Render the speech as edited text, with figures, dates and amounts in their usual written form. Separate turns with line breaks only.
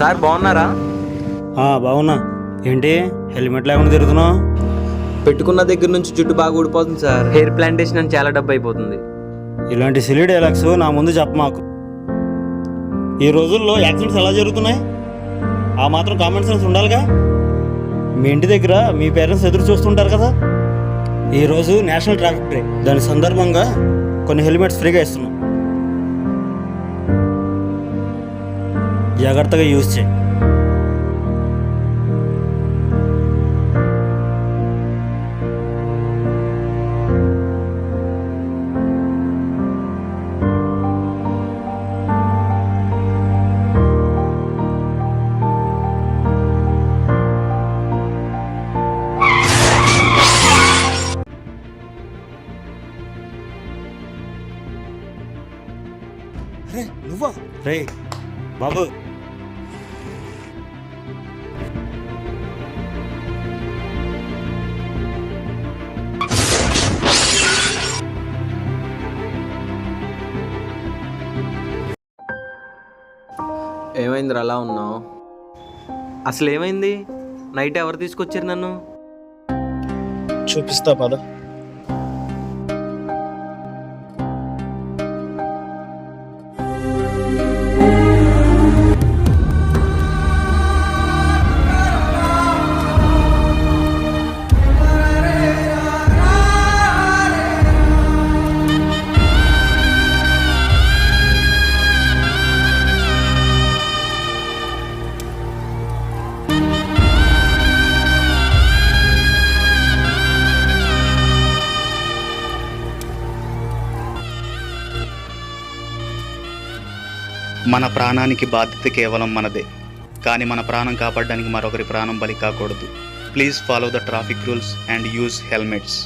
Sir బాగున్నారా?
బాగున్నా. ఏంటి హెల్మెట్ లేకుండా తిరుగుతున్నావు?
పెట్టుకున్న దగ్గర నుంచి జుట్టు బాగా ఊడిపోతుంది సార్. హెయిర్ ప్లాంటేషన్ అని చాలా డబ్బు అయిపోతుంది.
ఇలాంటి సిలీ డైలాగ్స్ నా ముందు చెప్పమాకు. ఈ రోజుల్లో యాక్సిడెంట్స్ ఎలా జరుగుతున్నాయి? ఆ మాత్రం కామన్ సెన్స్ ఉండాలిగా. మీ ఇంటి దగ్గర మీ పేరెంట్స్ ఎదురు చూస్తుంటారు కదా. ఈరోజు నేషనల్ ట్రాఫిక్ డే. దాని సందర్భంగా కొన్ని హెల్మెట్స్ ఫ్రీగా ఇస్తున్నాం. జాగ్రత్తగా యూజ్ చేయి. నువ్వా రే బాబు?
ఏమైందిరా అలా ఉన్నావు? అసలు ఏమైంది? నైట్ ఎవరు తీసుకొచ్చారు నన్ను?
చూపిస్తా పద.
మన ప్రాణానికి బాధ్యత కేవలం మనదే, కానీ మన ప్రాణం కాపాడడానికి మరొకరి ప్రాణం బలి కాకూడదు. Please follow the traffic rules and use helmets.